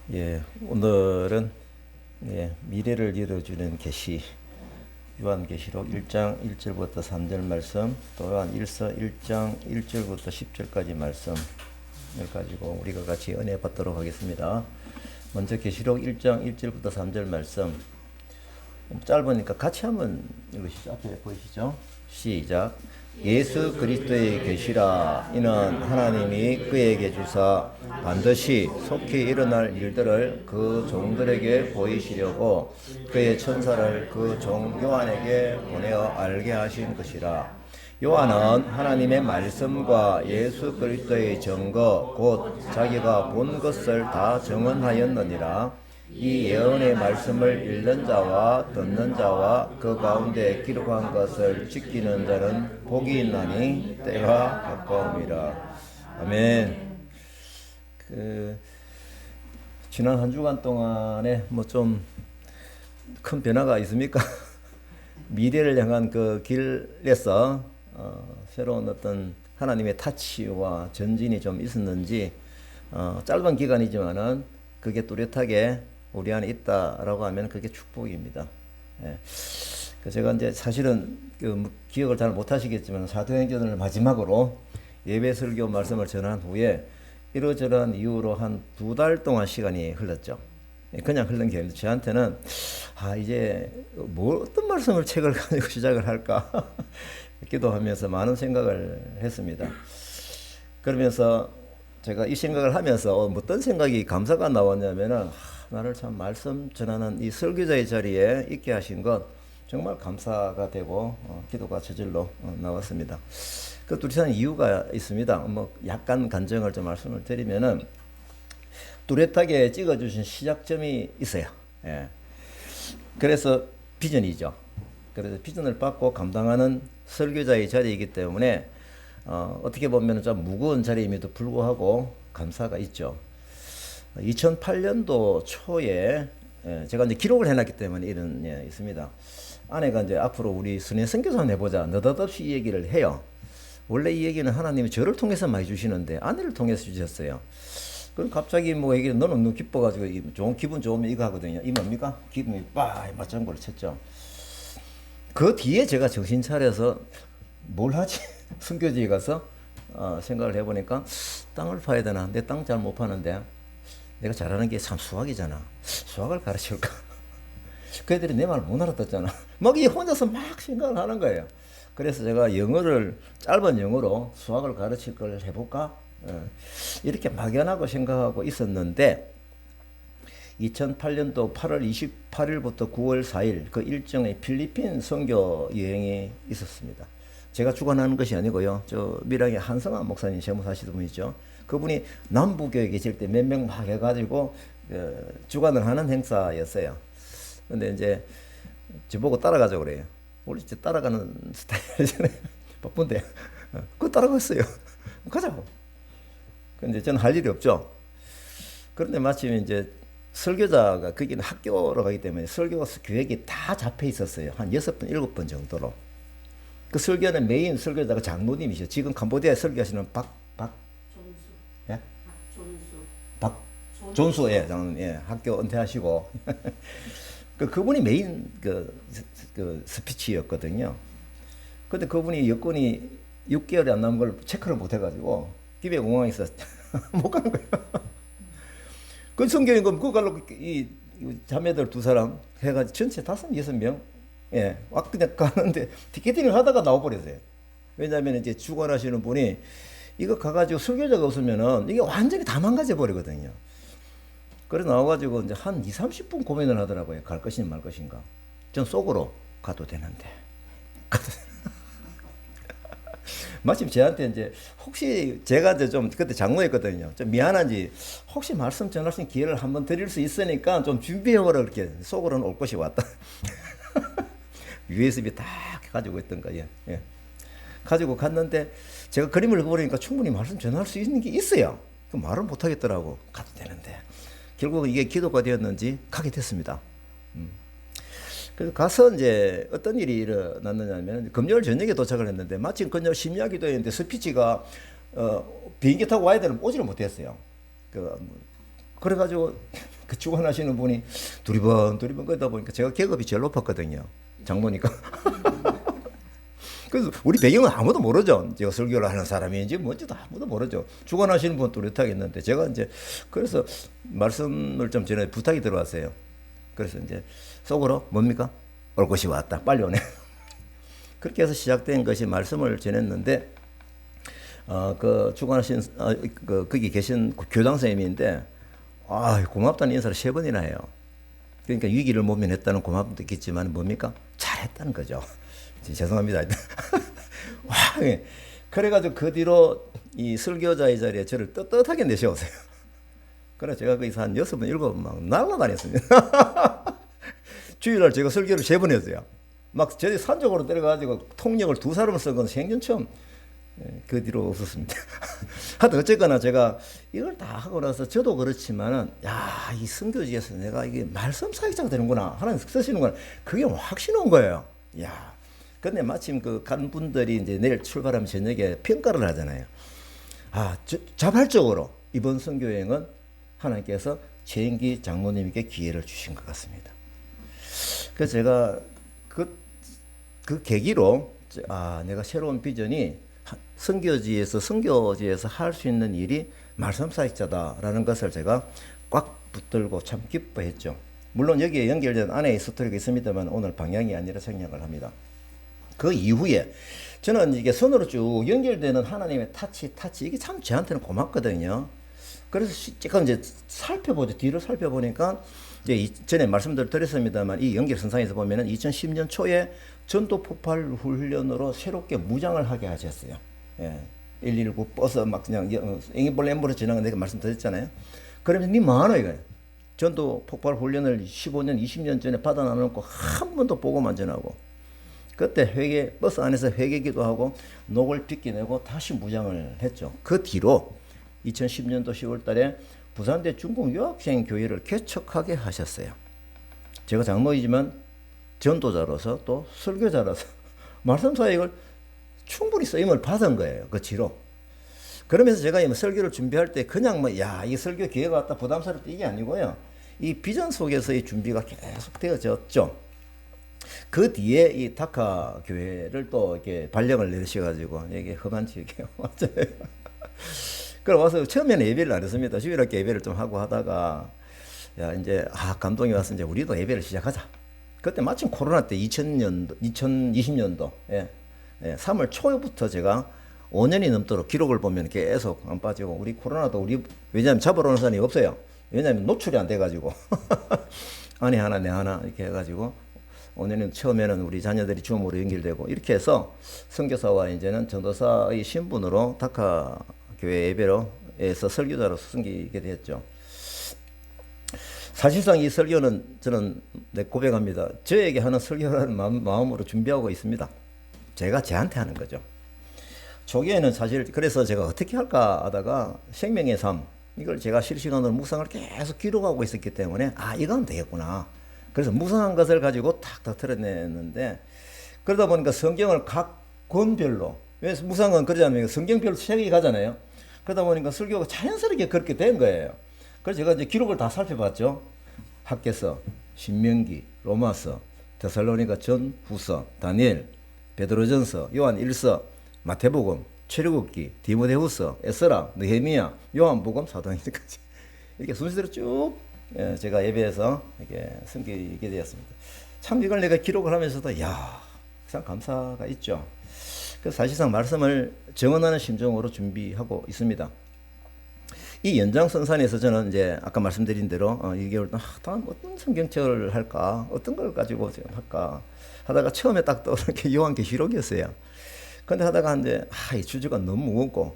오늘은 미래를 이루어주는 계시 요한계시록 1장 1절부터 3절 말씀, 또 요한일서 1장 1절부터 10절까지 말씀을 가지고 우리가 같이 은혜 받도록 하겠습니다. 먼저 계시록 1장 1절부터 3절 말씀, 짧으니까 같이 한번 읽으시죠. 앞에 보이시죠? 시작. 예수 그리스도의 계시라. 이는 하나님이 그에게 주사 반드시 속히 일어날 일들을 그 종들에게 보이시려고 그의 천사를 그 종 요한에게 보내어 알게 하신 것이라. 요한은 하나님의 말씀과 예수 그리스도의 증거 곧 자기가 본 것을 다 증언하였느니라. 이 예언의 말씀을 읽는 자와 듣는 자와 그 가운데 기록한 것을 지키는 자는 복이 있나니 때가 가까움이라. 아멘. 지난 한 주간 동안에 좀 큰 변화가 있습니까? 미래를 향한 그 길에서 새로운 어떤 하나님의 타치와 전진이 좀 있었는지 짧은 기간이지만은 그게 뚜렷하게 우리 안에 있다라고 하면 그게 축복입니다. 제가 이제 사실은 기억을 잘 못하시겠지만 사도행전을 마지막으로 예배 설교 말씀을 전한 후에 이러저러한 이유로 한 2달 동안 시간이 흘렀죠. 그냥 흐른 게 아니라 저한테는 이제 어떤 말씀을 책을 가지고 시작을 할까 기도하면서 많은 생각을 했습니다. 그러면서 제가 이 생각을 하면서 어떤 생각이 감사가 나왔냐면은 나를 참 말씀 전하는 이 설교자의 자리에 있게 하신 것 정말 감사가 되고 기도가 저절로 나왔습니다. 그 뚜렷한 이유가 있습니다. 약간 간증을 좀 말씀을 드리면은 뚜렷하게 찍어주신 시작점이 있어요. 그래서 비전이죠. 그래서 비전을 받고 감당하는 설교자의 자리이기 때문에 어떻게 보면 좀 무거운 자리임에도 불구하고 감사가 있죠. 2008년도 초에 제가 이제 기록을 해놨기 때문에 이런 있습니다. 아내가 이제 앞으로 우리 순회 선교사 해보자 느닷없이 이 얘기를 해요. 원래 이 얘기는 하나님이 저를 통해서 많이 주시는데 아내를 통해서 주셨어요. 그럼 갑자기 얘기를 너는 너무 기뻐가지고 좋은 기분 좋으면 이거 하거든요. 이 뭡니까? 기분이 맞장구를 쳤죠. 그 뒤에 제가 정신 차려서 뭘 하지? 선교지에 가서 생각을 해보니까 땅을 파야 되나? 내 땅 잘 못 파는데 내가 잘하는 게 참 수학이잖아. 수학을 가르칠까? 그 애들이 내 말을 못 알아듣잖아. 이 혼자서 막 생각을 하는 거예요. 그래서 제가 짧은 영어로 수학을 가르칠 걸 해볼까? 이렇게 막연하고 생각하고 있었는데 2008년도 8월 28일부터 9월 4일 그 일정의 필리핀 선교 여행이 있었습니다. 제가 주관하는 것이 아니고요. 저 밀양의 한성환 목사님 재무사시던 분이죠. 그분이 남부교회 계실 때 몇 명 막 해가지고 주관을 하는 행사였어요. 근데 이제 저보고 따라가자고 그래요. 원래 이제 따라가는 스타일이잖아요. 바쁜데 그거 따라갔어요. 가자고. 근데 저는 할 일이 없죠. 그런데 마침 이제 설교자가 거기는 학교로 가기 때문에 설교 계획이 다 잡혀 있었어요. 한 6번, 7번 정도로. 그 설교는 메인 설교자가 장로님이시죠. 지금 캄보디아에 설교하시는 예? 박존수, 장로님, 학교 은퇴하시고. 그분이 메인 그 스피치였거든요. 근데 그분이 여권이 6개월이 안 남은 걸 체크를 못 해가지고, 기배공항에서 못 가는 거예요. 그 성경임금 그거 가려고 이 자매들 2사람 해가지고 전체 5, 6명 그냥 가는데 티켓팅을 하다가 나와버렸어요. 왜냐하면 이제 주관하시는 분이 이거 가가지고 설교자가 없으면은 이게 완전히 다 망가져 버리거든요. 그래서 나와가지고 이제 한 2, 30분 고민을 하더라고요. 갈 것인가 말 것인가. 전 속으로 가도 되는데. 마침 저한테 이제 혹시 제가 이제 좀 그때 장로였거든요. 좀 미안한지 혹시 말씀 전할 수 있는 기회를 한번 드릴 수 있으니까 좀 준비해오라 그렇게 속으로는 올 것이 왔다. USB 딱 가지고 있던 거예요. 가지고 갔는데 제가 그림을 그려보니까 충분히 말씀 전할 수 있는 게 있어요. 그 말은 못 하겠더라고. 가도 되는데. 결국 이게 기도가 되었는지 가게 됐습니다. 그래서 가서 이제 어떤 일이 일어났느냐면 금요일 저녁에 도착을 했는데 마침 그날 심야기도였는데 스피치가 비행기 타고 와야 되는 오지를 못했어요. 그래가지고 그 주관하시는 분이 두리번 걷다 보니까 제가 계급이 제일 높았거든요. 장로니까. 그래서 우리 배경은 아무도 모르죠. 제가 설교를 하는 사람인지 뭔지도 아무도 모르죠. 주관하시는 분은 뚜렷하겠는데 제가 이제 그래서 말씀을 좀 전에 부탁이 들어왔어요. 그래서 이제 속으로 뭡니까? 올 것이 왔다. 빨리 오네. 그렇게 해서 시작된 것이 말씀을 전했는데 그 주관하신 거기 계신 교장 선생님인데 고맙다는 인사를 3번이나 해요. 그러니까 위기를 모면했다는 고맙도 있겠지만 뭡니까? 잘했다는 거죠. 죄송합니다. 와, 그래가지고 그 뒤로 이 설교자의 자리에 저를 떳떳하게 내세우세요. 그래서 제가 거기서 한 6번, 7번 막 날아다녔습니다. 주일날 제가 설교를 3번 했어요. 막 저희 산적으로 때려가지고 통역을 2사람을 쓴 건 생전 처음. 그 뒤로 없었습니다. 하여튼 어쨌거나 제가 이걸 다 하고 나서 저도 그렇지만은 이 선교지에서 내가 이게 말씀 사역자가 되는구나. 하나님 쓰시는구나. 그게 확신 온 거예요. 근데 마침 간 분들이 이제 내일 출발하면 저녁에 평가를 하잖아요. 자발적으로 이번 선교여행은 하나님께서 최인기 장로님께 기회를 주신 것 같습니다. 그래서 제가 그 계기로 내가 새로운 비전이 선교지에서 할 수 있는 일이 말씀 사역자다라는 것을 제가 꽉 붙들고 참 기뻐했죠. 물론 여기에 연결된 안에 스토리가 있습니다만 오늘 방향이 아니라 생략을 합니다. 그 이후에 저는 이게 손으로 쭉 연결되는 하나님의 타치 이게 참 저한테는 고맙거든요. 그래서 제가 이제 살펴보죠. 뒤를 살펴보니까 이제 전에 말씀들 드렸습니다만 이 연결선상에서 보면은 2010년 초에 전도 폭발 훈련으로 새롭게 무장을 하게 하셨어요. 119 버스 막 그냥 앵벌 앰뷸런스 지나가는 데 말씀드렸잖아요. 그러면 니 뭐하노 이거예요. 전도 폭발 훈련을 15년, 20년 전에 받아 나눠놓고 한 번도 보고만 전하고 그때 버스 안에서 회개기도 하고 녹을 빗겨내고 다시 무장을 했죠. 그 뒤로 2010년도 10월 달에 부산대 중국 유학생 교회를 개척하게 하셨어요. 제가 장로이지만 전도자로서 또 설교자로서 말씀 사역을 충분히 쓰임을 받은 거예요. 그 뒤로. 그러면서 제가 이 설교를 준비할 때 그냥 이 설교 기회가 왔다 부담스럽다 이게 아니고요. 이 비전 속에서의 준비가 계속 되어졌죠. 그 뒤에 이 다카 교회를 또 이렇게 발령을 내리셔가지고 여기 험한 지역에 왔어요. 그래 와서 처음에는 예배를 안 했습니다. 주일학교 예배를 좀 하고 하다가 이제 감동이 와서 이제 우리도 예배를 시작하자. 그때 마침 코로나 때 2020년도 3월 초부터 제가 5년이 넘도록 기록을 보면 계속 안 빠지고 우리 코로나도 왜냐하면 잡으러 오는 사람이 없어요. 왜냐하면 노출이 안 돼가지고 아내 하나 내 하나 이렇게 해가지고 5년은 처음에는 우리 자녀들이 주음으로 연결되고 이렇게 해서 선교사와 이제는 전도사의 신분으로 다카 교회 예배로에서 설교자로 섬기게 됐죠. 사실상 이 설교는 저는 고백합니다. 저에게 하는 설교라는 마음으로 준비하고 있습니다. 제가 저한테 하는 거죠. 초기에는 사실 그래서 제가 어떻게 할까 하다가 생명의 삶 이걸 제가 실시간으로 묵상을 계속 기록하고 있었기 때문에 이거 하면 되겠구나. 그래서 묵상한 것을 가지고 탁탁 틀어냈는데 그러다 보니까 성경을 각 권별로 묵상은 그러지 않습니까? 성경별로 책이 가잖아요. 그러다 보니까 설교가 자연스럽게 그렇게 된 거예요. 그래서 제가 이제 기록을 다 살펴봤죠. 학개서, 신명기, 로마서, 데살로니가 전, 후서, 다니엘, 베드로전서, 요한 1서, 마태복음, 출애굽기, 디모데후서, 에스라, 느헤미야, 요한복음, 사도행전까지 이렇게 순서대로 쭉 제가 예배에서 이렇게 섬기게 되었습니다. 참 이걸 내가 기록을 하면서도 참 감사가 있죠. 그래서 사실상 말씀을 정언하는 심정으로 준비하고 있습니다. 이 연장선상에서 저는 이제 아까 말씀드린 대로 2개월 동안 다음 어떤 성경책을 할까, 어떤 걸 가지고 지금 할까 하다가 처음에 딱 떠오르는 게 요한계시록이었어요. 근데 하다가 이제 이 주제가 너무 무겁고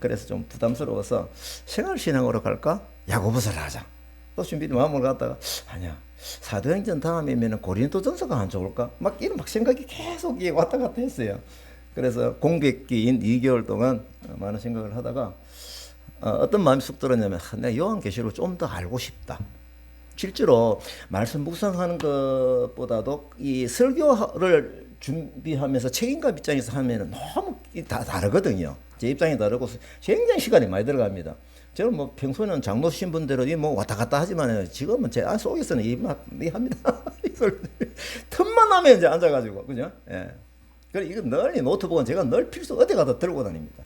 그래서 좀 부담스러워서 생활신앙으로 갈까? 야고보서를 하자. 또 마음을 갖다가 아니야. 사도행전 다음이면 고린도전서가 안 좋을까? 이런 생각이 계속 왔다 갔다 했어요. 그래서 공백기인 2개월 동안 많은 생각을 하다가 어떤 마음이 쑥 들었냐면 내가 요한계시록을 좀 더 알고 싶다. 실제로 말씀 묵상하는 것보다도 이 설교를 준비하면서 책임감 입장에서 하면 너무 다 다르거든요. 제 입장이 다르고 굉장히 시간이 많이 들어갑니다. 저는 뭐 평소에는 장로 신분대로 뭐 왔다 갔다 하지만 지금은 제 안 속에서는 이 합니다. 이 소리 틈만 나면 이제 앉아가지고 그죠? 예. 그래 이거 널리 노트북은 제가 늘 필수 어디 가도 들고 다닙니다.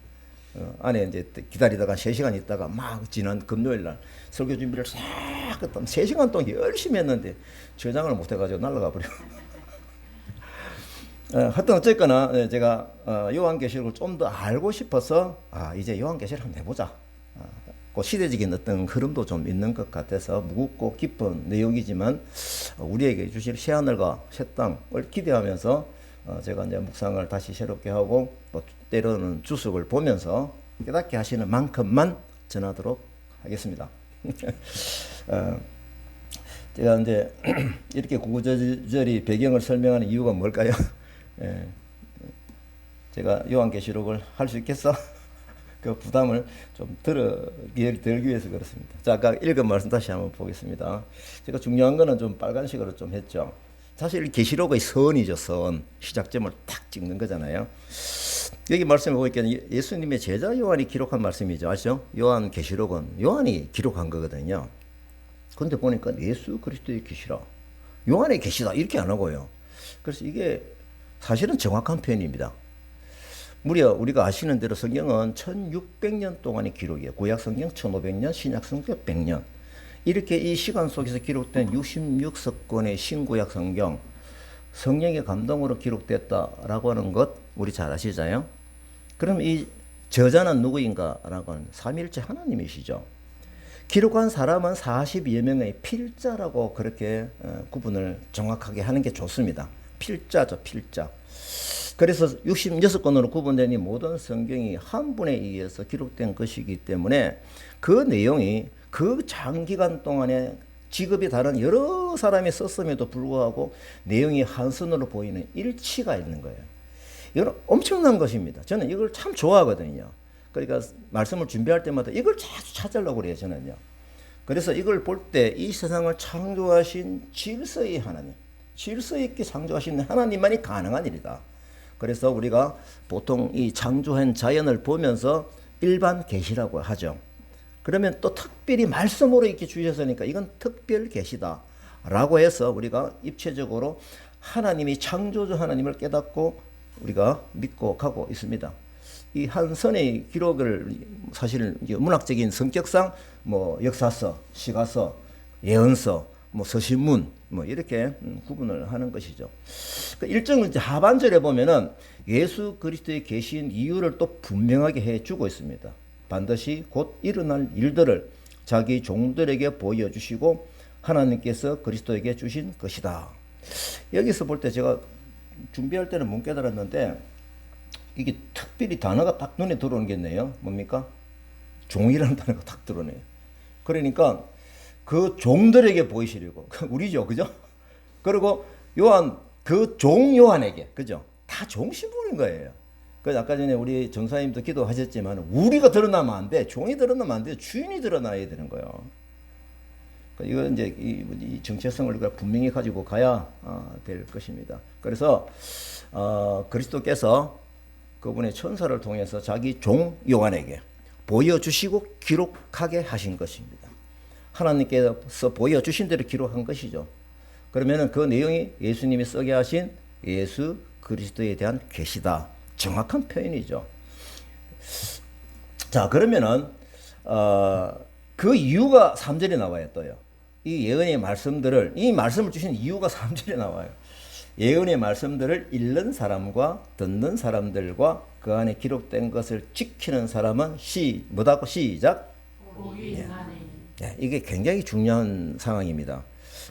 안에 이제 기다리다가 3시간 있다가 막 지난 금요일 날 설교 준비를 싹 했다. 3시간 동안 열심히 했는데 저장을 못 해가지고 날아가 버려. 하여튼 어쨌거나 제가 요한계시록을 좀 더 알고 싶어서 이제 요한계시록 한번 해보자. 그 시대적인 어떤 흐름도 좀 있는 것 같아서 무겁고 깊은 내용이지만 우리에게 주실 새하늘과 새 땅을 기대하면서 제가 이제 묵상을 다시 새롭게 하고 또 때로는 주석을 보면서 깨닫게 하시는 만큼만 전하도록 하겠습니다. 제가 이제 이렇게 구구절절히 배경을 설명하는 이유가 뭘까요? 제가 요한계시록을 할 수 있겠어? 그 부담을 좀 덜기 위해서 그렇습니다. 자, 아까 읽은 말씀 다시 한번 보겠습니다. 제가 중요한 거는 좀 빨간색으로 좀 했죠. 사실 계시록의 선이죠, 선. 시작점을 탁 찍는 거잖아요. 여기 말씀해 보니까 예수님의 제자 요한이 기록한 말씀이죠. 아시죠? 요한 계시록은 요한이 기록한 거거든요. 그런데 보니까 예수 그리스도의 계시라. 요한의 계시다. 이렇게 안 하고요. 그래서 이게 사실은 정확한 표현입니다. 무려 우리가 아시는 대로 성경은 1600년 동안의 기록이에요. 구약 성경 1500년, 신약 성경 100년. 이렇게 이 시간 속에서 기록된 66서권의 신구약 성경, 성령의 감동으로 기록됐다라고 하는 것 우리 잘 아시잖아요. 그럼 이 저자는 누구인가라고 하는 삼위일체 하나님이시죠. 기록한 사람은 42여 명의 필자라고 그렇게 구분을 정확하게 하는 게 좋습니다. 필자죠, 필자. 그래서 66권으로 구분된 이 모든 성경이 한 분에 의해서 기록된 것이기 때문에 그 내용이 그 장기간 동안에 직업이 다른 여러 사람이 썼음에도 불구하고 내용이 한 선으로 보이는 일치가 있는 거예요. 이건 엄청난 것입니다. 저는 이걸 참 좋아하거든요. 그러니까 말씀을 준비할 때마다 이걸 자주 찾으려고 그래요, 저는요. 그래서 이걸 볼 때 이 세상을 창조하신 질서의 하나님, 질서 있게 창조하신 하나님만이 가능한 일이다. 그래서 우리가 보통 이 창조한 자연을 보면서 일반 계시라고 하죠. 그러면 또 특별히 말씀으로 이렇게 주셨으니까 이건 특별 계시다 라고 해서 우리가 입체적으로 하나님이 창조주 하나님을 깨닫고 우리가 믿고 가고 있습니다. 이 한 선의 기록을 사실 문학적인 성격상 뭐 역사서, 시가서, 예언서, 뭐 서신문 뭐 이렇게 구분을 하는 것이죠. 그 일정은 이제 하반절에 보면은 예수 그리스도의 계신 이유를 또 분명하게 해주고 있습니다. 반드시 곧 일어날 일들을 자기 종들에게 보여주시고 하나님께서 그리스도에게 주신 것이다. 여기서 볼 때 제가 준비할 때는 못 깨달았는데 이게 특별히 단어가 딱 눈에 들어오는 게 있네요. 뭡니까? 종이라는 단어가 딱 들어오네요. 그러니까 그 종들에게 보이시려고 우리죠, 그죠? 그리고 요한 그 종 요한에게 그죠? 다 종 신분인 거예요. 그 아까 전에 우리 정사님도 기도하셨지만 우리가 드러나면 안 돼, 종이 드러나면 안 돼, 주인이 드러나야 되는 거예요. 이거 이제 이 정체성을 우리가 분명히 가지고 가야 될 것입니다. 그래서 그리스도께서 그분의 천사를 통해서 자기 종 요한에게 보여주시고 기록하게 하신 것입니다. 하나님께서 보여주신 대로 기록한 것이죠. 그러면은 그 내용이 예수님이 쓰게 하신 예수 그리스도에 대한 계시다. 정확한 표현이죠. 자, 그러면은 그 이유가 3절에 나와요. 또요. 이 예언의 말씀들을, 이 말씀을 주신 이유가 3절에 나와요. 예언의 말씀들을 읽는 사람과 듣는 사람들과 그 안에 기록된 것을 지키는 사람은 뭐다고 시작? 네, 이게 굉장히 중요한 상황입니다.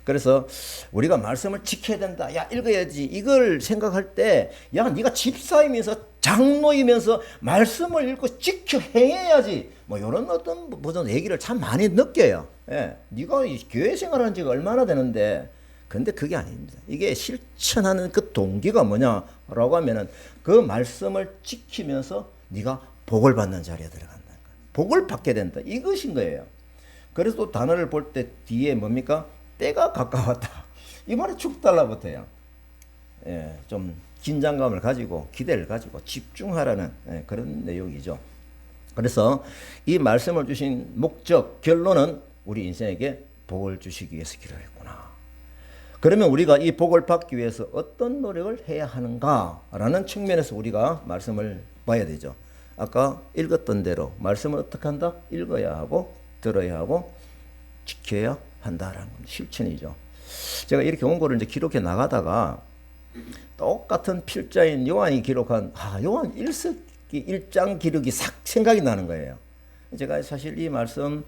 그래서 우리가 말씀을 지켜야 된다. 야, 읽어야지. 이걸 생각할 때, 야, 네가 집사이면서 장로이면서 말씀을 읽고 지켜 행해야지. 뭐 이런 어떤 버전 얘기를 참 많이 느껴요. 예, 네가 교회 생활한 지가 얼마나 되는데. 근데 그게 아닙니다. 이게 실천하는 그 동기가 뭐냐라고 하면은 그 말씀을 지키면서 네가 복을 받는 자리에 들어간다는 거예요. 복을 받게 된다. 이것인 거예요. 그래서 또 단어를 볼 때 뒤에 뭡니까? 때가 가까웠다. 이 말에 축 달라붙어요. 예, 좀 긴장감을 가지고 기대를 가지고 집중하라는 그런 내용이죠. 그래서 이 말씀을 주신 목적, 결론은 우리 인생에게 복을 주시기 위해서 기도했구나. 그러면 우리가 이 복을 받기 위해서 어떤 노력을 해야 하는가라는 측면에서 우리가 말씀을 봐야 되죠. 아까 읽었던 대로 말씀을 어떻게 한다? 읽어야 하고 들어야 하고 지켜야 한다라는 겁니다. 실천이죠. 제가 이렇게 원고를 이제 기록해 나가다가 똑같은 필자인 요한이 기록한 요한 1장 기록이 싹 생각이 나는 거예요. 제가 사실 이 말씀은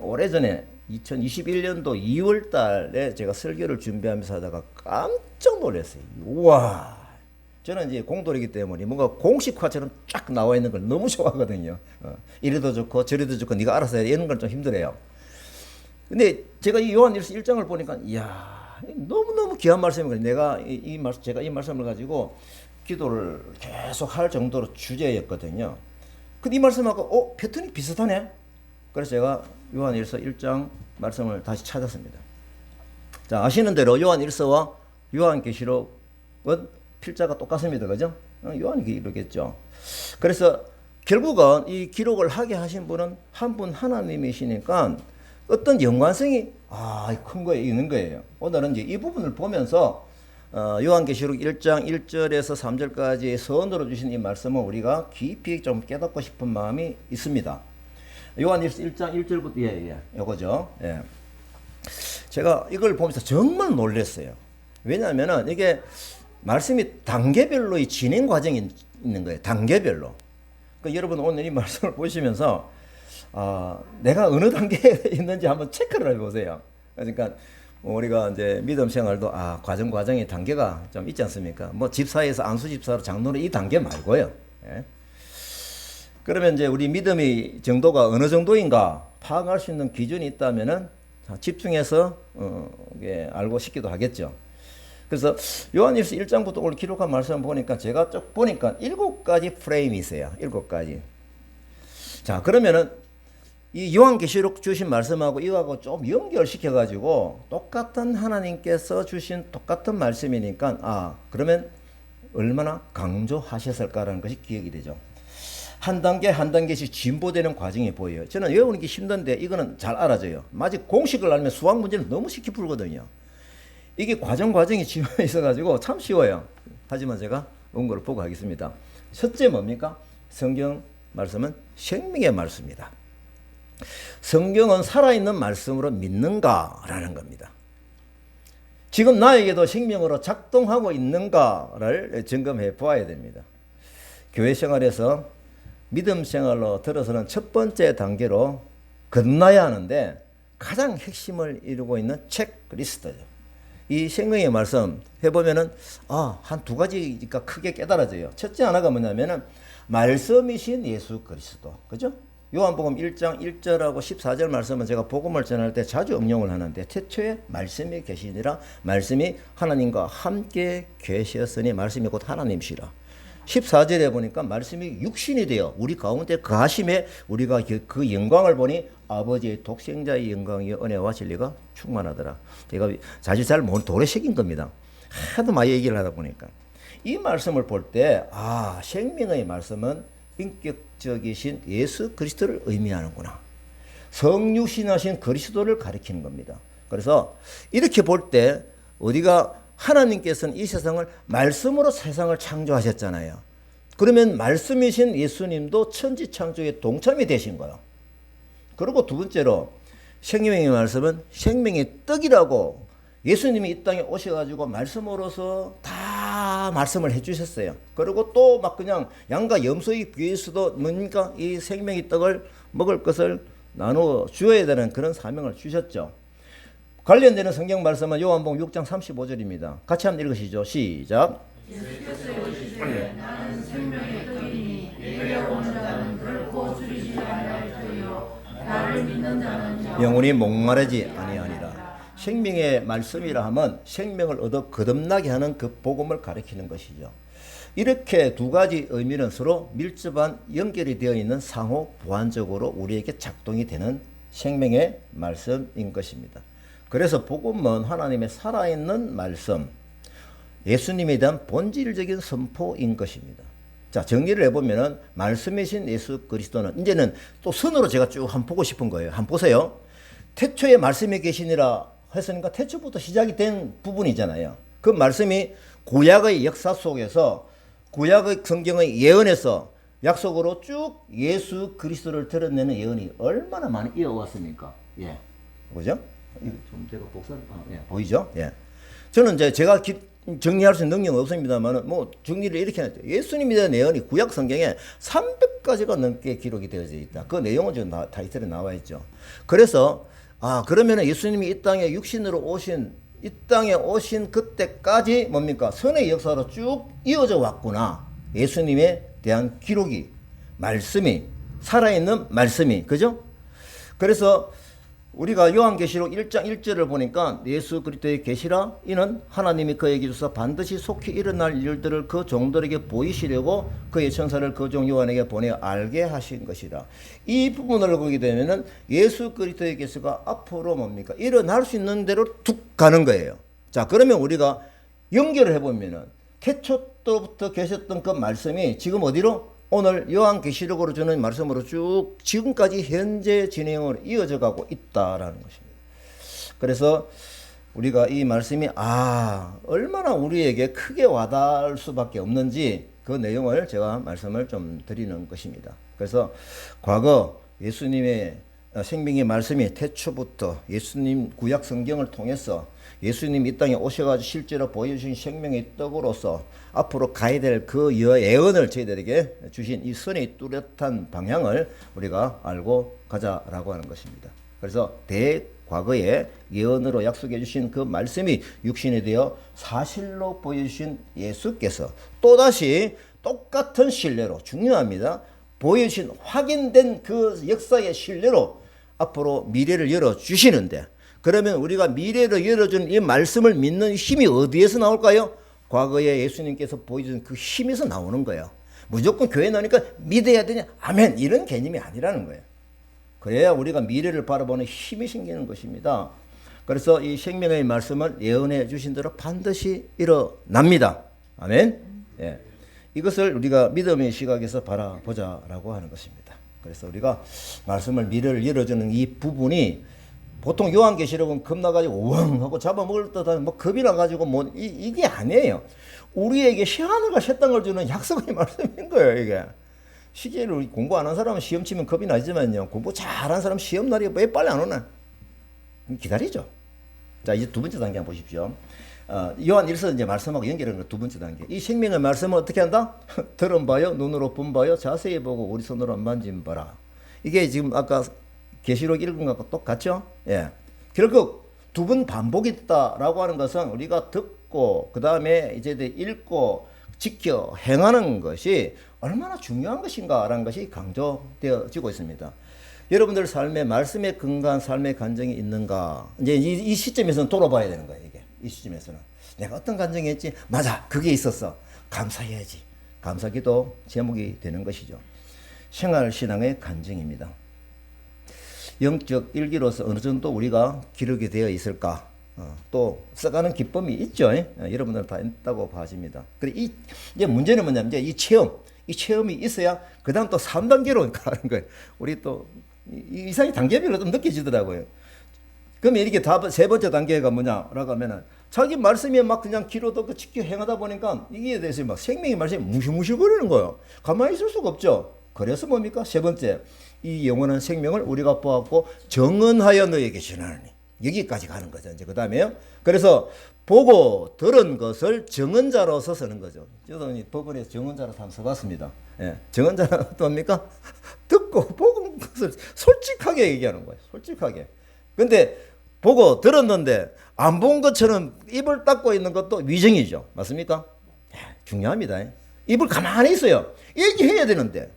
오래전에 2021년도 2월 달에 제가 설교를 준비하면서 하다가 깜짝 놀랐어요. 우와! 저는 이제 공돌이기 때문에 뭔가 공식화처럼 쫙 나와 있는 걸 너무 좋아하거든요. 이래도 좋고 저래도 좋고 네가 알아서 해. 이런 건 좀 힘들어요. 근데 제가 이 요한일서 1장을 보니까 이야, 너무너무 귀한 말씀이거든요. 제가 이 말씀을 가지고 기도를 계속 할 정도로 주제였거든요. 근데 이 말씀하고 패턴이 비슷하네. 그래서 제가 요한일서 1장 말씀을 다시 찾았습니다. 자, 아시는 대로 요한일서와 요한계시록은 필자가 똑같습니다. 그죠? 요한이 기록했죠. 그래서 결국은 이 기록을 하게 하신 분은 한 분 하나님이시니까 어떤 연관성이 큰 거에 있는 거예요. 오늘은 이제 이 부분을 보면서 요한계시록 1장 1절에서 3절까지 서론으로 주신 이 말씀을 우리가 깊이 좀 깨닫고 싶은 마음이 있습니다. 요한일서 1장 1절부터 요거죠. 예. 제가 이걸 보면서 정말 놀랐어요. 왜냐하면은 이게 말씀이 단계별로의 진행 과정이 있는 거예요. 단계별로. 그러니까 여러분 오늘 이 말씀을 보시면서 내가 어느 단계에 있는지 한번 체크를 해보세요. 그러니까 우리가 이제 믿음 생활도 과정의 단계가 좀 있지 않습니까? 뭐 집사에서 안수집사로 장로는 이 단계 말고요. 예. 그러면 이제 우리 믿음의 정도가 어느 정도인가 파악할 수 있는 기준이 있다면은 집중해서 알고 싶기도 하겠죠. 그래서 요한일서 1장부터 오늘 기록한 말씀을 보니까 제가 쭉 보니까 7가지 프레임이 있어요. 7가지. 자, 그러면은 이 요한계시록 주신 말씀하고 이거하고 좀 연결시켜 가지고 똑같은 하나님께서 주신 똑같은 말씀이니까 그러면 얼마나 강조하셨을까라는 것이 기억이 되죠. 한 단계 한 단계씩 진보되는 과정이 보여요. 저는 외우는 게 힘든데 이거는 잘 알아져요. 마치 공식을 알면 수학 문제는 너무 쉽게 풀거든요. 이게 과정이 집안에 있어가지고 참 쉬워요. 하지만 제가 원고를 보고 하겠습니다. 첫째 뭡니까? 성경 말씀은 생명의 말씀이다. 성경은 살아있는 말씀으로 믿는가라는 겁니다. 지금 나에게도 생명으로 작동하고 있는가를 점검해 보아야 됩니다. 교회 생활에서 믿음 생활로 들어서는 첫 번째 단계로 건너야 하는데 가장 핵심을 이루고 있는 체크리스트죠. 이 생명의 말씀 해보면은 한 2가지가 크게 깨달아져요. 첫째 하나가 뭐냐면은 말씀이신 예수 그리스도. 그죠? 요한복음 1장 1절하고 14절 말씀은 제가 복음을 전할 때 자주 응용을 하는데 태초에 말씀이 계시니라 말씀이 하나님과 함께 계셨으니 말씀이 곧 하나님이시라. 14절에 보니까 말씀이 육신이 되어 우리 가운데 거하심에 우리가 그 영광을 보니 아버지의 독생자의 영광이 은혜와 진리가 충만하더라. 제가 사실 잘 모르는 도래식인 겁니다. 하도 많이 얘기를 하다 보니까. 이 말씀을 볼 때 생명의 말씀은 인격적이신 예수 그리스도를 의미하는구나. 성육신하신 그리스도를 가리키는 겁니다. 그래서 이렇게 볼 때 우리가 하나님께서는 이 세상을 말씀으로 세상을 창조하셨잖아요. 그러면 말씀이신 예수님도 천지창조에 동참이 되신 거예요. 그리고 두 번째로 생명의 말씀은 생명의 떡이라고 예수님이 이 땅에 오셔가지고 말씀으로서 다 말씀을 해주셨어요. 그리고 또 막 그냥 양과 염소의 귀에서도 뭔가 이 생명의 떡을 먹을 것을 나누어 주어야 되는 그런 사명을 주셨죠. 관련되는 성경 말씀은 요한복음 6장 35절입니다. 같이 한번 읽으시죠. 시작. 예수께서 이르시되 나는 생명의 떡이니 내게 오는 자는 결코 줄이지 아니할 터이요 나를 믿는 자는 영원히 목마르지 아니하니라. 생명의 말씀이라 하면 생명을 얻어 거듭나게 하는 그 복음을 가리키는 것이죠. 이렇게 2가지 의미는 서로 밀접한 연결이 되어 있는 상호 보완적으로 우리에게 작동이 되는 생명의 말씀인 것입니다. 그래서 복음은 하나님의 살아있는 말씀, 예수님에 대한 본질적인 선포인 것입니다. 자, 정리를 해보면은 말씀이신 예수 그리스도는 이제는 또 선으로 제가 쭉 한번 보고 싶은 거예요. 한번 보세요. 태초에 말씀이 계시니라 했으니까 태초부터 시작이 된 부분이잖아요. 그 말씀이 구약의 역사 속에서 구약의 성경의 예언에서 약속으로 쭉 예수 그리스도를 드러내는 예언이 얼마나 많이 이어왔습니까? 예. 보죠? 이거 좀 제가 복사를, 예. 보이죠? 예. 저는 이제 제가 정리할 수 있는 능력은 없습니다만, 뭐, 정리를 이렇게 했죠. 예수님에 대한 예언이 구약 성경에 300가지가 넘게 기록이 되어져 있다. 그 내용은 지금 타이틀에 나와 있죠. 그래서, 그러면 예수님이 이 땅에 육신으로 오신, 이 땅에 오신 그때까지 뭡니까? 선의 역사로 쭉 이어져 왔구나. 예수님에 대한 기록이, 말씀이, 살아있는 말씀이, 그죠? 그래서 우리가 요한계시록 1장 1절을 보니까 예수 그리스도의 계시라 이는 하나님이 그에게 주사 반드시 속히 일어날 일들을 그 종들에게 보이시려고 그의 천사를 그 종 요한에게 보내 알게 하신 것이라. 이 부분을 보게 되면은 예수 그리스도의 계시가 앞으로 뭡니까? 일어날 수 있는 대로 툭 가는 거예요. 자, 그러면 우리가 연결을 해보면은 태초 때부터 계셨던 그 말씀이 지금 어디로? 오늘 요한계시록으로 주는 말씀으로 쭉 지금까지 현재 진행으로 이어져 가고 있다라는 것입니다. 그래서 우리가 이 말씀이 얼마나 우리에게 크게 와닿을 수밖에 없는지 그 내용을 제가 말씀을 좀 드리는 것입니다. 그래서 과거 예수님의 생명의 말씀이 태초부터 예수님 구약 성경을 통해서 예수님 이 땅에 오셔가지고 실제로 보여주신 생명의 떡으로서 앞으로 가야 될 그 예언을 저희들에게 주신 이 선의 뚜렷한 방향을 우리가 알고 가자라고 하는 것입니다. 그래서 대과거에 예언으로 약속해 주신 그 말씀이 육신이 되어 사실로 보여주신 예수께서 또다시 똑같은 신뢰로, 중요합니다, 보여주신 확인된 그 역사의 신뢰로 앞으로 미래를 열어주시는데, 그러면 우리가 미래를 열어준 이 말씀을 믿는 힘이 어디에서 나올까요? 과거에 예수님께서 보여준 그 힘에서 나오는 거예요. 무조건 교회 나오니까 믿어야 되냐? 아멘. 이런 개념이 아니라는 거예요. 그래야 우리가 미래를 바라보는 힘이 생기는 것입니다. 그래서 이 생명의 말씀을 예언해 주신 대로 반드시 일어납니다. 아멘. 예. 이것을 우리가 믿음의 시각에서 바라보자라고 하는 것입니다. 그래서 우리가 말씀을 미래를 열어주는 이 부분이 보통 요한계시록은 겁나가지고 우왕 하고 잡아먹을 듯한 뭐 겁이 나가지고 뭐 이게 아니에요. 우리에게 새하늘과 새 땅을 주는 약속의 말씀인 거예요. 이게 실제로 공부 안 한 사람은 시험 치면 겁이 나지만요, 공부 잘한 사람 시험 날이 왜 빨리 안 오나? 기다리죠. 자, 이제 두 번째 단계 한번 보십시오. 요한 1서 이제 말씀하고 연결하는 두 번째 단계. 이 생명의 말씀을 어떻게 한다? 들은 바요, 눈으로 본 바요, 자세히 보고 우리 손으로 만진 바라. 이게 지금 아까 계시록 읽은 것과 똑같죠? 예. 결국 두 번 반복이 있다라고 하는 것은 우리가 듣고 그 다음에 이제 읽고 지켜 행하는 것이 얼마나 중요한 것인가라는 것이 강조되어지고 있습니다. 여러분들 삶에 말씀에 근거한 삶의 간증이 있는가? 이제 이 시점에서는 돌아봐야 되는 거예요. 이게 이 시점에서는 내가 어떤 간증이 있지? 맞아, 그게 있었어. 감사해야지. 감사기도 제목이 되는 것이죠. 생활신앙의 간증입니다. 영적 일기로서 어느 정도 우리가 기록이 되어 있을까? 또 써가는 기쁨이 있죠. 여러분들 다 있다고 봐집니다. 그리고 이제 문제는 뭐냐면 이제 이 체험이 있어야 그 다음 또 3단계로 가는 거예요. 우리 또 이상이 단계별로 좀 느껴지더라고요. 그러면 이렇게 세 번째 단계가 뭐냐라고 하면은 자기 말씀이 막 그냥 기로도 그 지켜 행하다 보니까 이게 대해서 막 생명의 말씀이 무시무시거리는 거예요. 가만히 있을 수가 없죠. 그래서 뭡니까? 세 번째, 이 영원한 생명을 우리가 보았고 정언하여 너에게 전하노니, 여기까지 가는 거죠. 이제 그 다음에요. 그래서 보고 들은 것을 정언자로서 쓰는 거죠. 저도 법원에서 정언자로 한번 써봤습니다. 예. 정언자는 어떻습니까? 듣고 보고 것을 솔직하게 얘기하는 거예요. 솔직하게. 근데 보고 들었는데 안 본 것처럼 입을 닫고 있는 것도 위증이죠. 맞습니까? 예, 중요합니다. 입을 가만히 있어요. 얘기해야 되는데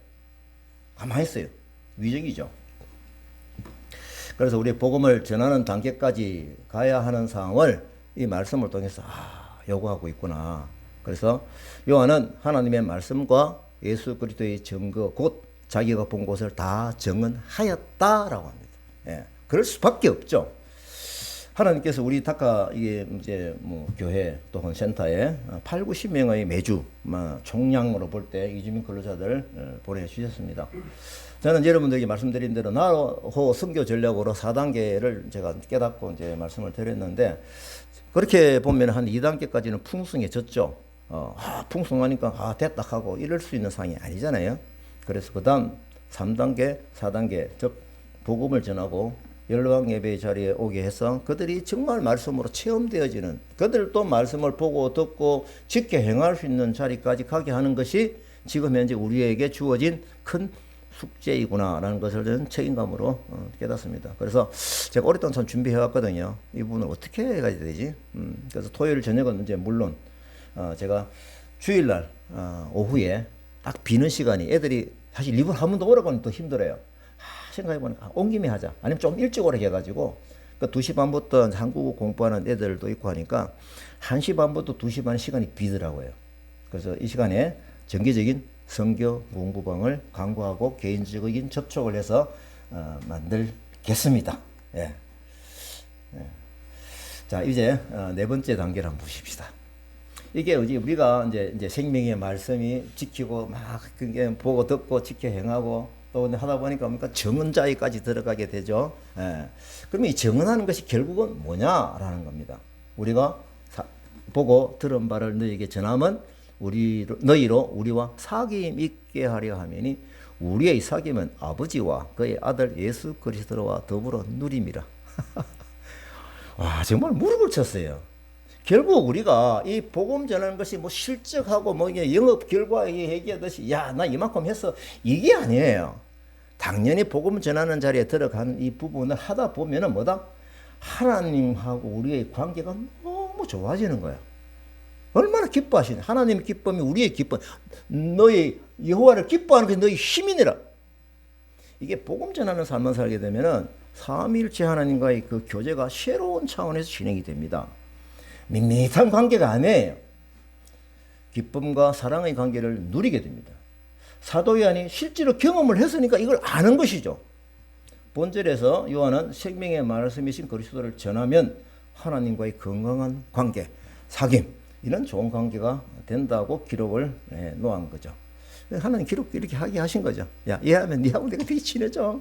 가만히 있어요. 위증이죠. 그래서 우리 복음을 전하는 단계까지 가야 하는 상황을 이 말씀을 통해서 요구하고 있구나. 그래서 요한은 하나님의 말씀과 예수 그리스도의 증거, 곧 자기가 본 것을 다 증언하였다라고 합니다. 예, 그럴 수밖에 없죠. 하나님께서 우리 다카 이게 이제 뭐 교회 또는 센터에 8, 90명의 매주 총량으로 볼 때 이주민 근로자들 보내주셨습니다. 저는 여러분들에게 말씀드린 대로 나호 선교 전략으로 4단계를 제가 깨닫고 이제 말씀을 드렸는데, 그렇게 보면 한 2단계까지는 풍성해졌죠. 풍성하니까 됐다 하고 이럴 수 있는 상황이 아니잖아요. 그래서 그 다음 3단계, 4단계, 즉 복음을 전하고 열방 예배 자리에 오게 해서 그들이 정말 말씀으로 체험되어지는, 그들도 말씀을 보고 듣고 지켜 행할 수 있는 자리까지 가게 하는 것이 지금 현재 우리에게 주어진 큰 숙제이구나라는 것을 저는 책임감으로 깨닫습니다. 그래서 제가 오랫동안 참 준비해왔거든요. 이 부분을 어떻게 해야 되지? 그래서 토요일 저녁은 이제 물론 제가 주일날 오후에 딱 비는 시간이, 애들이 사실 이번 한 번 더 오라고 하면 더 힘들어요. 생각해보니까 온 김에 하자. 아니면 좀 일찍 오라 해가지고, 그러니까 2시 반부터 한국어 공부하는 애들도 있고 하니까 1시 반부터 2시 반 시간이 비더라고요. 그래서 이 시간에 정기적인 선교 공부방을 강구하고 개인적인 접촉을 해서 만들겠습니다. 예. 예. 자, 이제 네 번째 단계를 한번 보십시다. 이게 우리가 이제 생명의 말씀이 지키고 막 그게 보고 듣고 지켜 행하고 또 하다 보니까 뭡니까? 정언자에까지 들어가게 되죠. 예. 그러면 이 정언하는 것이 결국은 뭐냐라는 겁니다. 우리가 보고 들은 바를 너희에게 전하면 너희로 우리와 사귐 있게 하려 하매니 우리의 사귐은 아버지와 그의 아들 예수 그리스도와 더불어 누림이라. 와, 정말 무릎을 쳤어요. 결국 우리가 이 복음 전하는 것이 뭐 실적하고 뭐 영업 결과에 얘기하듯이 야, 나 이만큼 했어, 이게 아니에요. 당연히 복음 전하는 자리에 들어간 이 부분을 하다 보면은 뭐다? 하나님하고 우리의 관계가 너무 좋아지는 거야. 얼마나 기뻐하시네. 하나님의 기쁨이 우리의 기쁨. 너희 여호와를 기뻐하는 게 너희 힘이니라. 이게 복음 전하는 삶을 살게 되면은 삼위일체 하나님과의 그 교제가 새로운 차원에서 진행이 됩니다. 밋밋한 관계가 아니에요. 기쁨과 사랑의 관계를 누리게 됩니다. 사도 요한이 실제로 경험을 했으니까 이걸 아는 것이죠. 본절에서 요한은 생명의 말씀이신 그리스도를 전하면 하나님과의 건강한 관계, 사귐, 이런 좋은 관계가 된다고 기록을 놓은 거죠. 하나님 기록 이렇게 하게 하신 거죠. 야, 이해하면 니하고 내가 되게 친해져.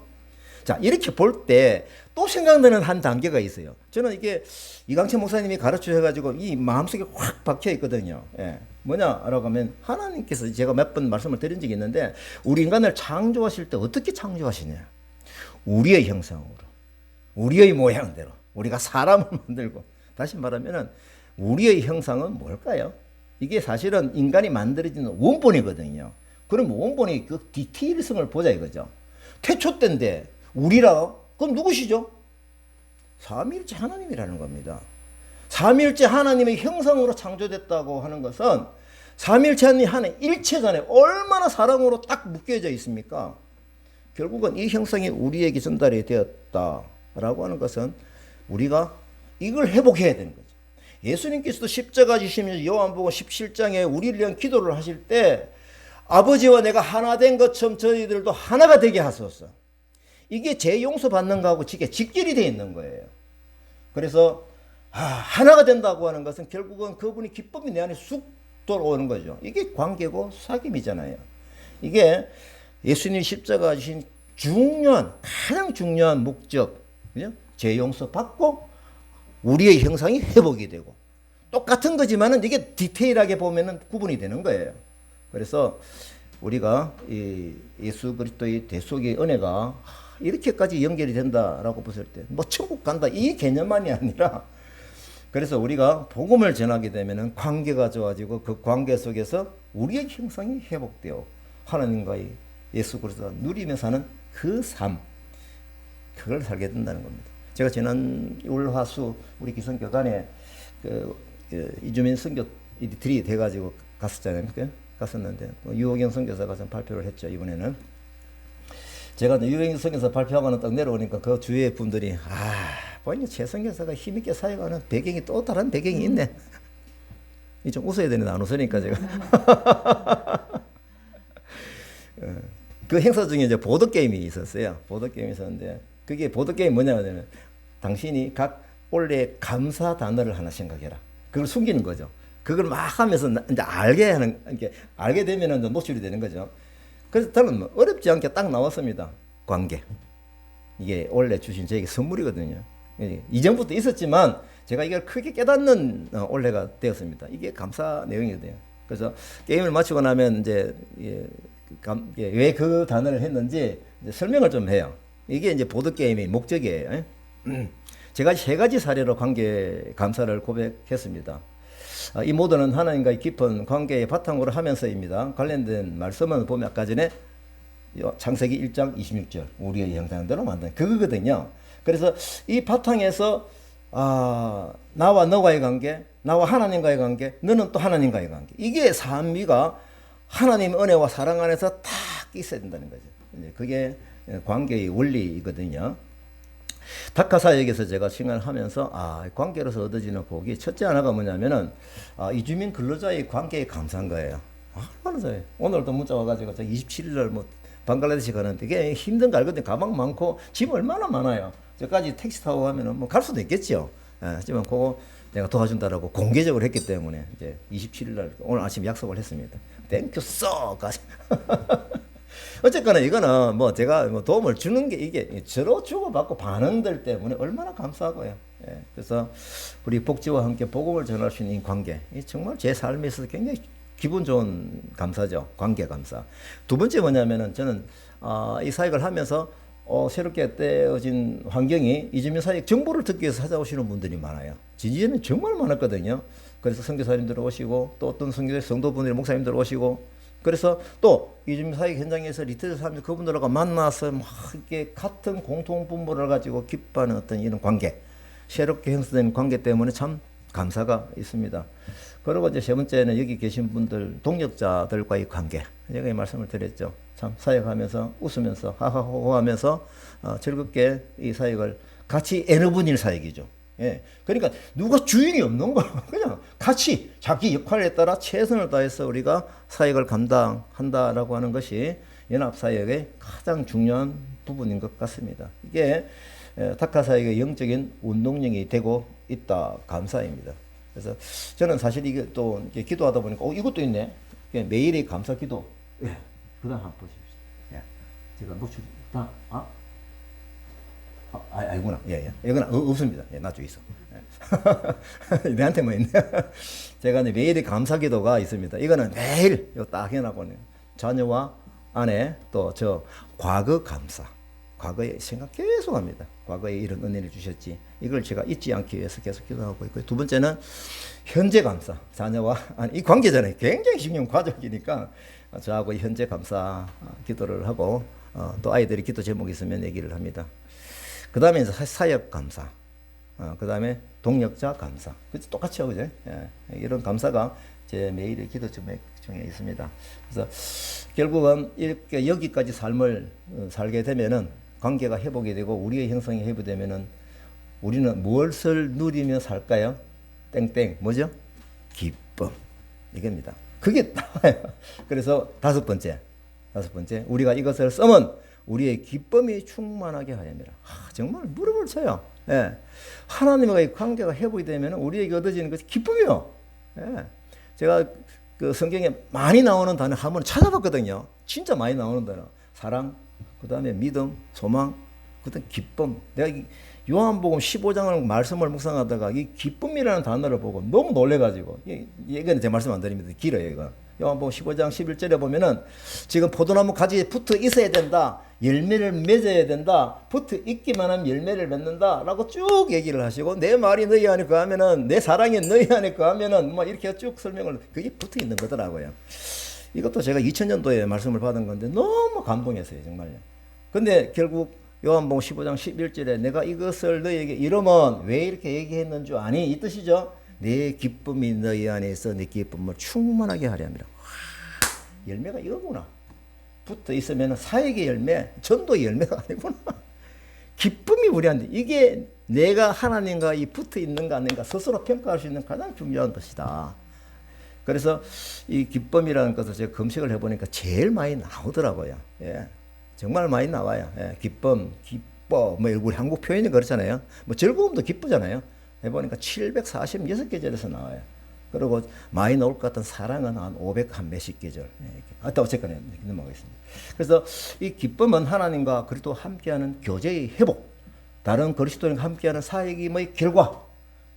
자, 이렇게 볼 때 또 생각나는 한 단계가 있어요. 저는 이게 이강철 목사님이 가르쳐 해가지고 이 마음속에 확 박혀 있거든요. 예. 뭐냐라고 하면, 하나님께서 제가 몇 번 말씀을 드린 적이 있는데, 우리 인간을 창조하실 때 어떻게 창조하시냐? 우리의 형상으로, 우리의 모양대로 우리가 사람을 만들고, 다시 말하면은 우리의 형상은 뭘까요? 이게 사실은 인간이 만들어지는 원본이거든요. 그럼 원본의 그 디테일성을 보자 이거죠. 태초 때인데 우리라, 그럼 누구시죠? 삼위일체 하나님이라는 겁니다. 삼위일체 하나님의 형상으로 창조됐다고 하는 것은 삼위일체 하나님 일체간에 얼마나 사랑으로 딱 묶여져 있습니까? 결국은 이 형상이 우리에게 전달이 되었다라고 하는 것은 우리가 이걸 회복해야 되는 거죠. 예수님께서도 십자가 지시면서 요한복음 17장에 우리를 위한 기도를 하실 때 아버지와 내가 하나 된 것처럼 저희들도 하나가 되게 하소서. 이게 제 용서받는 거하고 직결이 되어 있는 거예요. 그래서 하나가 된다고 하는 것은 결국은 그분이 기쁨이 내 안에 쑥 들어오는 거죠. 이게 관계고 사귐이잖아요. 이게 예수님 십자가 주신 가장 중요한 목적, 그죠? 제 용서 받고 우리의 형상이 회복이 되고, 똑같은 거지만은 이게 디테일하게 보면은 구분이 되는 거예요. 그래서 우리가 이 예수 그리스도의 대속의 은혜가 이렇게까지 연결이 된다라고 봤을 때 뭐 천국 간다 이 개념만이 아니라, 그래서 우리가 복음을 전하게 되면은 관계가 좋아지고 그 관계 속에서 우리의 형상이 회복되어 하나님과의 예수 그리스도가 누리며 사는 그 삶, 그걸 살게 된다는 겁니다. 제가 지난 울화수 우리 기성교단에 이주민 선교들이 돼가지고 갔었잖아요. 갔었는데 유호경 선교사가 좀 발표를 했죠. 이번에는 제가 유호경 선교사 발표하고는 딱 내려오니까 그 주위의 분들이 보니 최 선교사가 힘있게 사역하는 배경이 또 다른 배경이 있네. 이 좀 웃어야 되는데 안 웃으니까 제가. 그 행사 중에 이제 보드 게임이 있었어요. 보드 게임이 있었는데 그게 보드 게임 뭐냐면 당신이 각 올해 감사 단어를 하나 생각해라. 그걸 숨기는 거죠. 그걸 막 하면서 이제 알게 되면은 이제 노출이 되는 거죠. 그래서 저는 뭐 어렵지 않게 딱 나왔습니다. 관계. 이게 원래 주신 저에게 선물이거든요. 이전부터 있었지만 제가 이걸 크게 깨닫는 올해가 되었습니다. 이게 감사 내용이거든요. 그래서 게임을 마치고 나면 이제 왜 그 단어를 했는지 이제 설명을 좀 해요. 이게 이제 보드 게임의 목적이에요. 제가 세 가지 사례로 관계 감사를 고백했습니다. 이 모두는 하나님과의 깊은 관계의 바탕으로 하면서입니다. 관련된 말씀은 보면 아까 전에 창세기 1장 26절 우리의 형상대로 만든 그거거든요. 그래서 이 바탕에서 나와 너와의 관계, 나와 하나님과의 관계, 너는 또 하나님과의 관계. 이게 삼위가 하나님의 은혜와 사랑 안에서 딱 있어야 된다는 거죠. 그게 관계의 원리이거든요. 다카사역에서 제가 시간을 하면서 관계로서 얻어지는 복이 첫째 하나가 뭐냐면은 이주민 근로자의 관계에 감사한 거예요. 얼마나 좋아요. 오늘도 문자 와가지고 저 27일날 뭐 방글라데시 가는데 이게 힘든 거 알거든요. 가방 많고 짐 얼마나 많아요. 저까지 택시 타고 가면은 뭐 갈 수도 있겠죠. 하지만 그거 내가 도와준다라고 공개적으로 했기 때문에 이제 27일날 오늘 아침 약속을 했습니다. 땡큐 쏘까지. 어쨌거나 이거는 뭐 제가 뭐 도움을 주는 게 이게 저로 주고받고 반응들 때문에 얼마나 감사하고요. 그래서 우리 복지와 함께 복음을 전할 수 있는 이 관계, 이 정말 제 삶에 있어서 굉장히 기분 좋은 감사죠. 관계 감사. 두 번째 뭐냐면은 저는 이 사역을 하면서 새롭게 떼어진 환경이 이주민 사역 정보를 듣기 위해서 찾아오시는 분들이 많아요. 지지에는 정말 많았거든요. 그래서 선교사님들 오시고 또 어떤 성도분들이 목사님들 오시고 그래서 또 이주민 사역 현장에서 리트를 하면서 그분들하고 만나서 막 이렇게 같은 공통 분모를 가지고 기뻐하는 어떤 이런 관계, 새롭게 형성된 관계 때문에 참 감사가 있습니다. 그리고 이제 세 번째는 여기 계신 분들 동역자들과의 관계. 제가 이 말씀을 드렸죠. 참 사역하면서 웃으면서 하하호호하면서 즐겁게 이 사역을 같이 애너분일 사역이죠. 예. 그러니까 누가 주인이 없는 거야. 그냥 같이 자기 역할에 따라 최선을 다해서 우리가 사역을 감당한다라고 하는 것이 연합사역의 가장 중요한 부분인 것 같습니다. 이게 다카사역의 영적인 운동력이 되고 있다 감사입니다. 그래서 저는 사실 이게 또 기도하다 보니까 이것도 있네. 매일의 감사 기도. 예. 그다음 한번 보십시오. 예. 제가 노출 아이구나. 예. 이건 없습니다. 예, 나중에 있어. 예. 내한테만 있네. 제가 이제 매일의 감사 기도가 있습니다. 이거는 매일 딱 해놨거든요. 자녀와 아내 또 저 과거 감사. 과거에 생각 계속 합니다. 과거에 이런 은혜를 주셨지. 이걸 제가 잊지 않기 위해서 계속 기도하고 있고요. 두 번째는 현재 감사. 자녀와 이 관계잖아요. 굉장히 중요한 과정이니까 저하고 현재 감사 기도를 하고 또 아이들이 기도 제목이 있으면 얘기를 합니다. 그 다음에 이제 사역 감사. 그 다음에 동역자 감사. 그치? 똑같죠, 그죠? 예. 이런 감사가 제 매일의 기도 제목 중에 있습니다. 그래서 결국은 이렇게 여기까지 삶을 살게 되면은 관계가 회복이 되고 우리의 형성이 회복되면은 우리는 무엇을 누리며 살까요? 땡땡 뭐죠? 기쁨 이겁니다. 그게 나와요. 그래서 다섯 번째 우리가 이것을 쓰면 우리의 기쁨이 충만하게 하렵니다. 정말 무릎을 쳐요. 예. 하나님과의 관계가 회복이 되면 우리에게 얻어지는 것이 기쁨이요. 예. 제가 그 성경에 많이 나오는 단어 한번 찾아봤거든요. 진짜 많이 나오는 단어. 사랑, 그 다음에 믿음, 소망, 그 다음에 기쁨. 내가 요한복음 15장을 말씀을 묵상하다가 이 기쁨이라는 단어를 보고 너무 놀래가지고, 이거는 제 말씀 안 드립니다. 길어요, 이거. 요한복음 15장 11절에 보면은 지금 포도나무 가지에 붙어 있어야 된다. 열매를 맺어야 된다. 붙어 있기만 하면 열매를 맺는다. 라고 쭉 얘기를 하시고, 내 말이 너희 안에 거하면은, 내 사랑이 너희 안에 거하면은, 뭐 이렇게 쭉 설명을, 그게 붙어 있는 거더라고요. 이것도 제가 2000년도에 말씀을 받은 건데 너무 감동했어요, 정말요. 근데 결국 요한복음 15장 11절에 내가 이것을 너희에게 이러면 왜 이렇게 얘기했는 줄 아니? 이 뜻이죠. 내 기쁨이 너희 안에 있어 내 기쁨을 충만하게 하려 합니다. 열매가 이거구나. 붙어 있으면 사역의 열매, 전도의 열매가 아니구나. 기쁨이 우리한테 이게 내가 하나님과 이 붙어 있는가 아닌가 스스로 평가할 수 있는 가장 중요한 것이다. 그래서 이 기쁨이라는 것을 제가 검색을 해보니까 제일 많이 나오더라고요. 예. 정말 많이 나와요. 예. 기쁨, 기뻐, 뭐 우리 한국 표현이 그렇잖아요. 뭐 즐거움도 기쁘잖아요. 해보니까 746계절에서 나와요. 그리고 많이 나올 것 같은 사랑은 한 500 한 몇십 계절. 하여튼 어쨌거나 넘어가겠습니다. 그래서 이 기쁨은 하나님과 그리스도 함께하는 교제의 회복, 다른 그리스도인과 함께하는 사역임의 결과,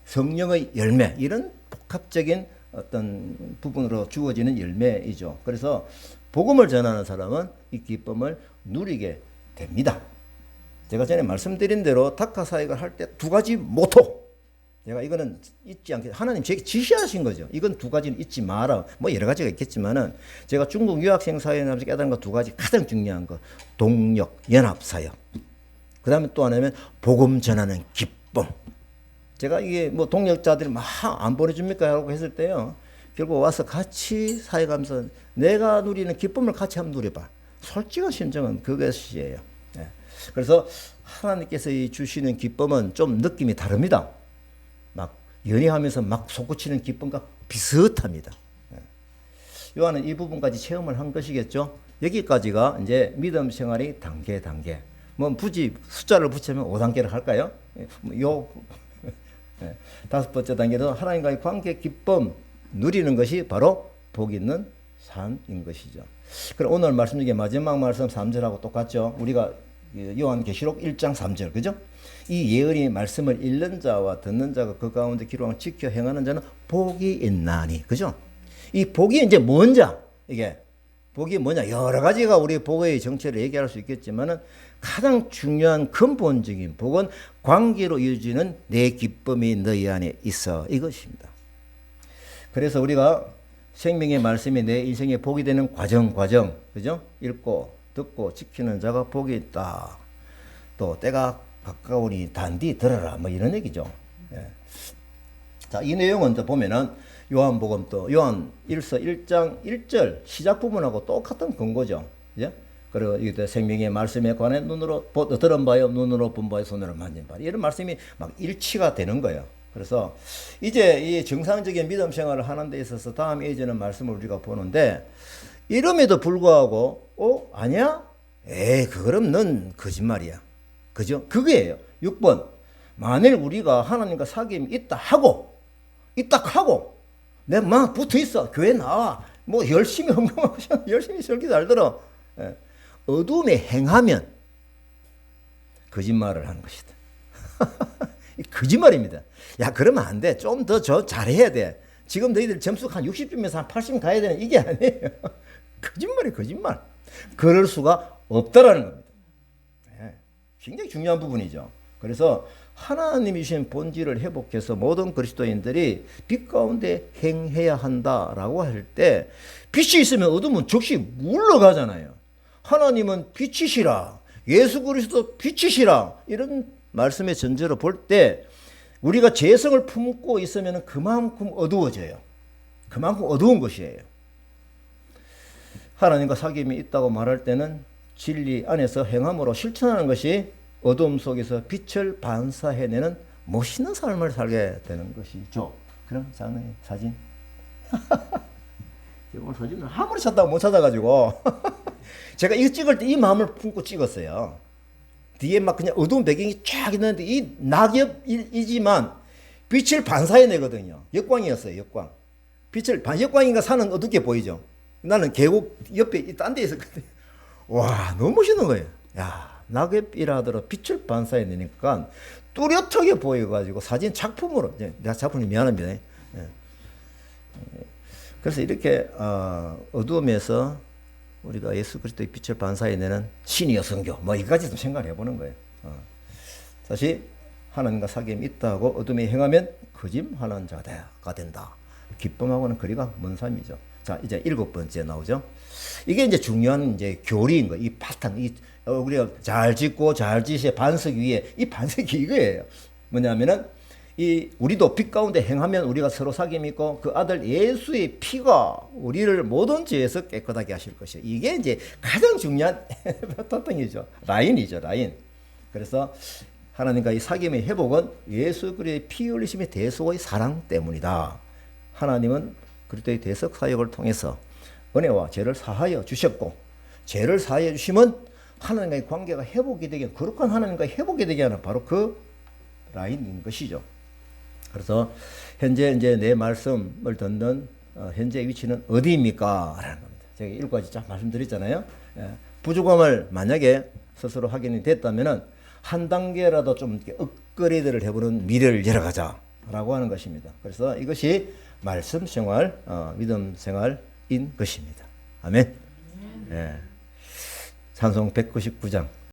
성령의 열매, 이런 복합적인 어떤 부분으로 주어지는 열매이죠. 그래서 복음을 전하는 사람은 이 기쁨을 누리게 됩니다. 제가 전에 말씀드린 대로 다카 사역을 할 때 두 가지 모토, 제가 이거는 잊지 않게 하나님 제게 지시하신 거죠. 이건 두 가지는 잊지 마라. 뭐 여러 가지가 있겠지만은 제가 중국 유학생 사역을 하면서 깨달은 거 두 가지, 가장 중요한 거 동력, 연합 사역. 그다음에 또 하나는 복음 전하는 기쁨. 제가 이게 뭐 동력자들이 막 안 보내줍니까 하고 했을 때요, 결국 와서 같이 사역하면서 내가 누리는 기쁨을 같이 한번 누려봐. 솔직한 심정은 그것이에요. 네. 그래서 하나님께서 주시는 기쁨은 좀 느낌이 다릅니다. 막 연애하면서 막 솟구치는 기쁨과 비슷합니다. 요한은 이 부분까지 체험을 한 것이겠죠. 여기까지가 이제 믿음 생활의 단계. 뭐 굳이 숫자를 붙이면 5단계를 할까요? 요 다섯 번째 단계도 하나님과의 관계 기쁨 누리는 것이 바로 복 있는 삶인 것이죠. 그럼 오늘 말씀 중에 마지막 말씀 3절하고 똑같죠. 우리가 요한계시록 1장 3절, 그죠? 이 예언이 말씀을 읽는 자와 듣는 자가 그 가운데 기록을 지켜 행하는 자는 복이 있나니, 그죠? 이 복이 이제 뭔 자? 이게 복이 뭐냐? 여러 가지가 우리 복의 정체를 얘기할 수 있겠지만은 가장 중요한 근본적인 복은 관계로 이어지는 내 기쁨이 너희 안에 있어, 이것입니다. 그래서 우리가 생명의 말씀이 내 인생의 복이 되는 과정, 그죠? 읽고 듣고 지키는 자가 복이 있다. 또 때가 가까우니 단디 들어라, 뭐 이런 얘기죠. 예. 자, 이 내용은 또 보면은 요한복음 또 요한 1서 1장 1절 시작 부분하고 똑같은 근거죠. 예? 그리고 이때 생명의 말씀에 관해 눈으로 들은 바요, 눈으로 본 바요, 손으로 만진 바, 이런 말씀이 막 일치가 되는 거예요. 그래서 이제 이 정상적인 믿음 생활을 하는 데 있어서 다음에 이제는 말씀을 우리가 보는데, 이름에도 불구하고 아니야? 에이, 그럼 넌 거짓말이야. 그죠? 그게예요. 6번. 만일 우리가 하나님과 사귐이 있다 하고 내 막 붙어 있어. 교회 나와. 뭐 열심히 헌금하고 열심히 설교 잘 들어. 예. 어둠에 행하면 거짓말을 하는 것이다. 거짓말입니다. 야, 그러면 안 돼. 좀 더 잘해야 돼. 지금 너희들 점수 한 60점에서 한 80 가야 되는 이게 아니에요. 거짓말. 그럴 수가 없다라는 겁니다. 네. 굉장히 중요한 부분이죠. 그래서 하나님이 주신 본질을 회복해서 모든 그리스도인들이 빛 가운데 행해야 한다라고 할 때, 빛이 있으면 어둠은 즉시 물러가잖아요. 하나님은 빛이시라, 예수 그리스도 빛이시라, 이런 말씀의 전제로 볼 때 우리가 죄성을 품고 있으면 그만큼 어두워져요. 그만큼 어두운 것이에요. 하나님과 사귐이 있다고 말할 때는 진리 안에서 행함으로 실천하는 것이 어둠 속에서 빛을 반사해내는 멋있는 삶을 살게 되는 것이죠. 그럼 장르의 사진. 오늘 사진을 아무리 찾다가 못 찾아가지고 제가 이거 찍을 때 이 마음을 품고 찍었어요. 뒤에 막 그냥 어두운 배경이 쫙 있는데 이 낙엽이지만 빛을 반사해내거든요. 역광이었어요. 역광. 역광인가 산은 어둡게 보이죠. 나는 계곡 옆에 딴 데 있었거든요. 와, 너무 멋있는 거예요. 야, 낙엽이라 하더라도 빛을 반사해내니까 뚜렷하게 보여가지고 사진 작품으로, 내가 작품이 미안합니다. 예. 그래서 이렇게 어두움에서 우리가 예수 그리스도의 빛을 반사해내는 신이여 성교, 뭐 이까지도 생각을 해보는 거예요. 다시 하나님과 사귐이 있다고 어둠에 행하면 거짓하는 자가 된다. 기쁨하고는 거리가 먼 삶이죠. 자, 이제 7번째 나오죠. 이게 이제 중요한 이제 교리인 거예요. 이 바탕, 우리가 잘 짓고 잘 지시의 반석 위에 이 반석이 이거예요. 뭐냐면은 우리도 빛 가운데 행하면 우리가 서로 사귐이 있고 그 아들 예수의 피가 우리를 모든 죄에서 깨끗하게 하실 것이에요. 이게 이제 가장 중요한 바탕이죠. 라인이죠, 라인. 그래서 하나님과 이 사귐의 회복은 예수 그리스도의 피 흘리심의 대속의 사랑 때문이다. 하나님은 그리스도의 대속 사역을 통해서 은혜와 죄를 사하여 주셨고, 죄를 사하여 주시면 하나님과의 관계가 회복이 되게, 거룩한 하나님과 회복이 되게 하는 바로 그 라인인 것이죠. 그래서 현재 이제 내 말씀을 듣는 현재 위치는 어디입니까? 라는 겁니다. 제가 1까지 쫙 말씀드렸잖아요. 예, 부족함을 만약에 스스로 확인이 됐다면은 한 단계라도 좀 이렇게 업그레이드를 해보는 미래를 열어가자라고 하는 것입니다. 그래서 이것이 말씀 생활, 믿음 생활인 것입니다. 아멘. 예. 찬송 199장.